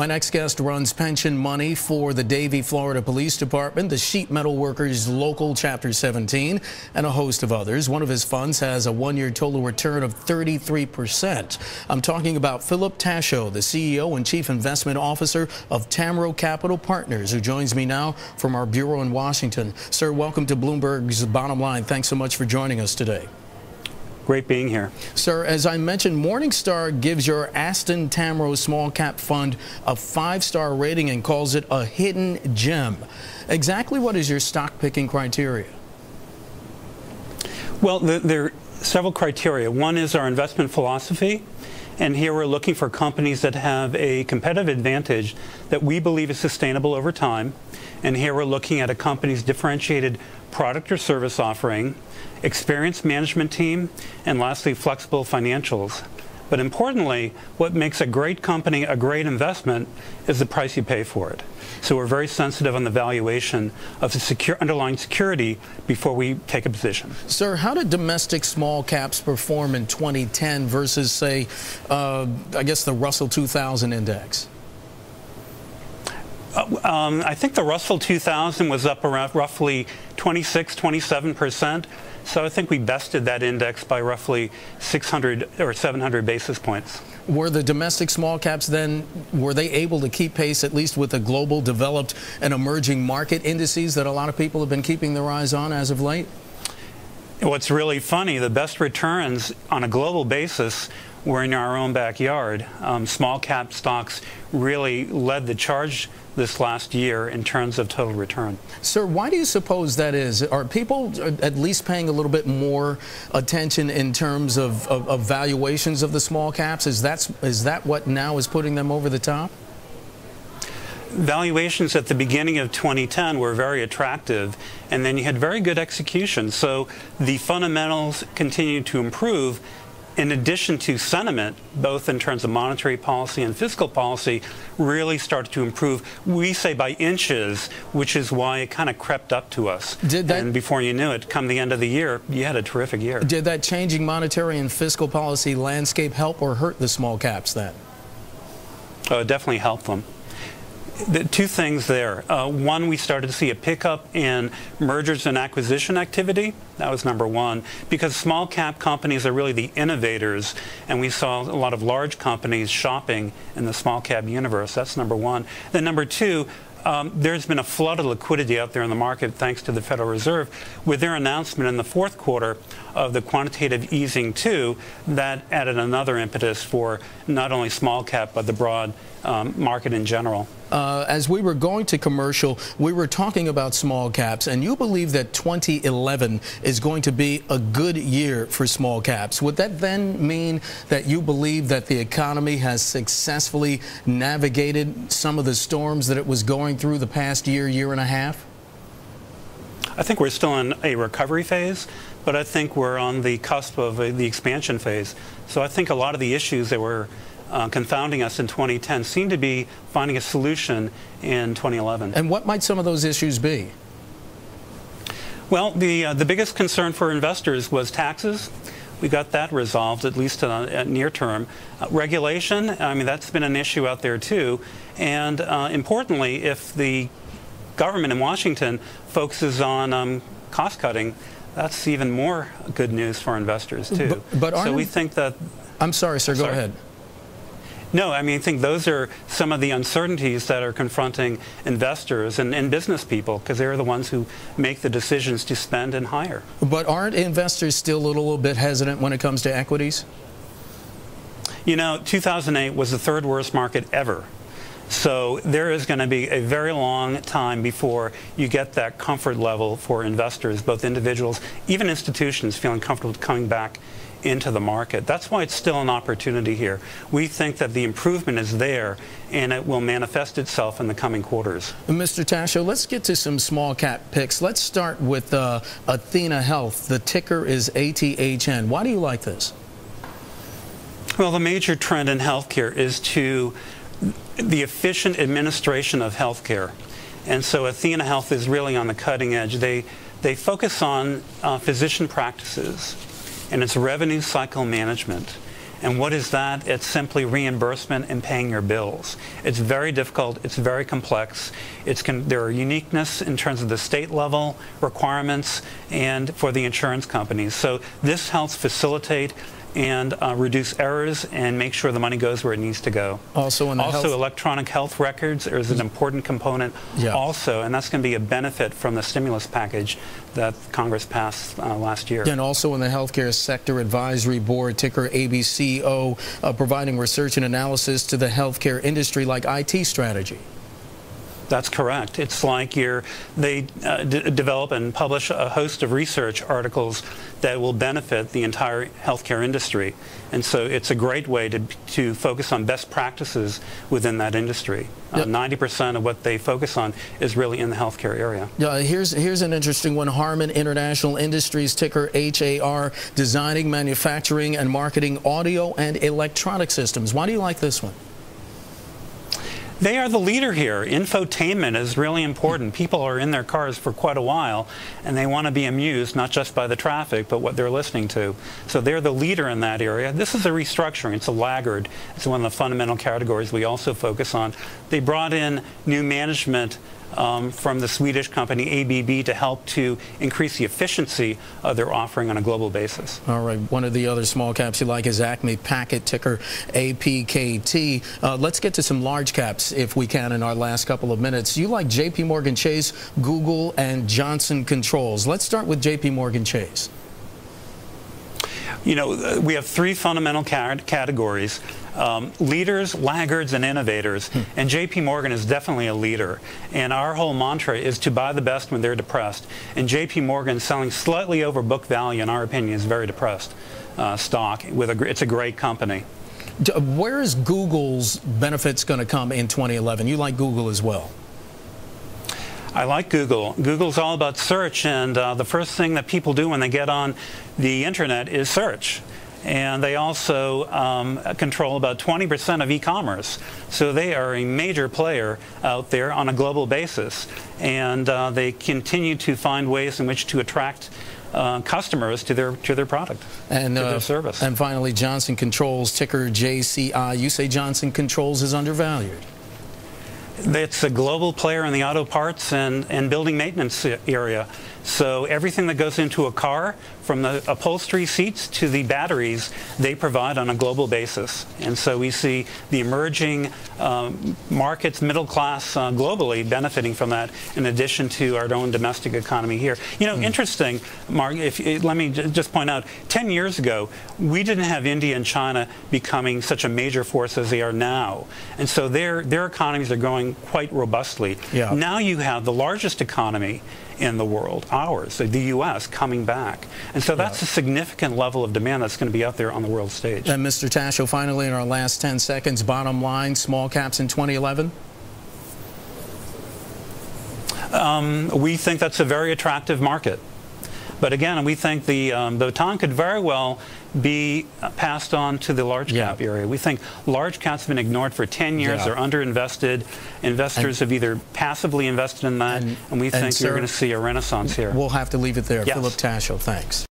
My next guest runs pension money for the Davie, Florida Police Department, the Sheet Metal Workers Local Chapter 17, and a host of others. One of his funds has a one-year total return of 33%. I'm talking about Philip Tasho, the CEO and Chief Investment Officer of Tamro Capital Partners, who joins me now from our bureau in Washington. Sir, welcome to Bloomberg's Bottom Line. Thanks so much for joining us today. Great being here. Sir, as I mentioned, Morningstar gives your Aston Tamro Small Cap Fund a 5-star rating and calls it a hidden gem. Exactly what is your stock picking criteria? Well, there are several criteria. One is our investment philosophy, and here we're looking for companies that have a competitive advantage that we believe is sustainable over time. And here we're looking at a company's differentiated product or service offering, experienced management team, and lastly, flexible financials. But importantly, what makes a great company a great investment is the price you pay for it. So we're very sensitive on the valuation of the underlying security before we take a position. Sir, how did domestic small caps perform in 2010 versus, say, I guess the Russell 2000 index? I think the Russell 2000 was up around roughly 27%. So I think we bested that index by roughly 600 or 700 basis points. Were the domestic small caps then, were they able to keep pace at least with the global developed and emerging market indices that a lot of people have been keeping their eyes on as of late? What's really funny, the best returns on a global basis were in our own backyard. Small cap stocks really led the charge this last year in terms of total return. Sir, why do you suppose that is? Are people at least paying a little bit more attention in terms of valuations of the small caps? Is that what now is putting them over the top? Valuations at the beginning of 2010 were very attractive, and then you had very good execution. So the fundamentals continued to improve. In addition to sentiment, both in terms of monetary policy and fiscal policy, really started to improve, we say by inches, which is why it kind of crept up to us. And before you knew it, come the end of the year, you had a terrific year. Did that changing monetary and fiscal policy landscape help or hurt the small caps then? Oh, it definitely helped them. The two things there. One, we started to see a pickup in mergers and acquisition activity. That was number one, because small cap companies are really the innovators, and we saw a lot of large companies shopping in the small cap universe. That's number one. Then number two, there's been a flood of liquidity out there in the market thanks to the Federal Reserve with their announcement in the fourth quarter of the quantitative easing 2 that added another impetus for not only small cap but the broad market in general. As we were going to commercial, we were talking about small caps, and you believe that 2011 is going to be a good year for small caps. Would that then mean that you believe that the economy has successfully navigated some of the storms that it was going through the past year, year and a half? I think we're still in a recovery phase, but I think we're on the cusp of the expansion phase. So I think a lot of the issues that were confounding us in 2010 seem to be finding a solution in 2011. And what might some of those issues be? Well, the biggest concern for investors was taxes. We got that resolved, at least near term. Regulation, I mean, that's been an issue out there too. And importantly, if the government in Washington focuses on cost cutting, that's even more good news for investors too. So we think that... I'm sorry, sir, go ahead. No, I mean, I think those are some of the uncertainties that are confronting investors and business people, because they're the ones who make the decisions to spend and hire. But aren't investors still a little bit hesitant when it comes to equities? You know, 2008 was the third worst market ever. So there is going to be a very long time before you get that comfort level for investors, both individuals, even institutions feeling comfortable coming back into the market. That's why it's still an opportunity here. We think that the improvement is there, and it will manifest itself in the coming quarters. Mr. Tasho, let's get to some small cap picks. Let's start with Athena Health. The ticker is ATHN. Why do you like this? Well, the major trend in healthcare is to the efficient administration of healthcare. And so Athena Health is really on the cutting edge. They focus on physician practices and its revenue cycle management. And what is that? It's simply reimbursement and paying your bills. It's very difficult. It's very complex. There are uniqueness in terms of the state level requirements and for the insurance companies. So this helps facilitate and reduce errors and make sure the money goes where it needs to go. Also, electronic health records is an important component also, and that's going to be a benefit from the stimulus package that Congress passed last year. And also in the Healthcare Sector Advisory Board, ticker ABCO, providing research and analysis to the healthcare industry like IT strategy. That's correct. It's like they develop and publish a host of research articles that will benefit the entire healthcare industry. And so it's a great way to focus on best practices within that industry. 90% of what they focus on is really in the healthcare area. Here's an interesting one. Harman International Industries, ticker HAR, designing, manufacturing, and marketing audio and electronic systems. Why do you like this one? They are the leader here. Infotainment is really important. People are in their cars for quite a while, and they want to be amused, not just by the traffic, but what they're listening to. So they're the leader in that area. This is a restructuring. It's a laggard. It's one of the fundamental categories we also focus on. They brought in new management from the Swedish company ABB to help to increase the efficiency of their offering on a global basis. All right. One of the other small caps you like is Acme Packet, ticker APKT. Let's get to some large caps, if we can, in our last couple of minutes. You like Jpmorgan Chase, Google, and Johnson Controls. Let's start with Jpmorgan Chase. You know, we have three fundamental categories. Leaders, laggards, and innovators. And Jpmorgan is definitely a leader. And our whole mantra is to buy the best when they're depressed. And Jpmorgan selling slightly over book value, in our opinion, is very depressed stock. It's a great company. Where is Google's benefits going to come in 2011? You like Google as well. I like Google. Google's all about search, and the first thing that people do when they get on the internet is search. And they also control about 20% of e-commerce. So they are a major player out there on a global basis. And they continue to find ways in which to attract customers to their product and to their service. And finally, Johnson Controls, ticker JCI. You say Johnson Controls is undervalued. It's a global player in the auto parts and building maintenance area. So everything that goes into a car, from the upholstery seats to the batteries, they provide on a global basis. And so we see the emerging markets, middle class globally, benefiting from that, in addition to our own domestic economy here. You know, interesting, Mark, let me just point out, 10 years ago, we didn't have India and China becoming such a major force as they are now. And so their economies are growing quite robustly. Now you have the largest economy in the world, ours, the U.S., coming back. And so that's a significant level of demand that's going to be out there on the world stage. And Mr. Tasho, finally in our last 10 seconds, bottom line, small caps in 2011? We think that's a very attractive market. But again, we think the baton could very well be passed on to the large cap area. We think large caps have been ignored for 10 years. They're underinvested. Investors have either passively invested in that, and we think you're going to see a renaissance here. We'll have to leave it there. Philip Tasho, thanks.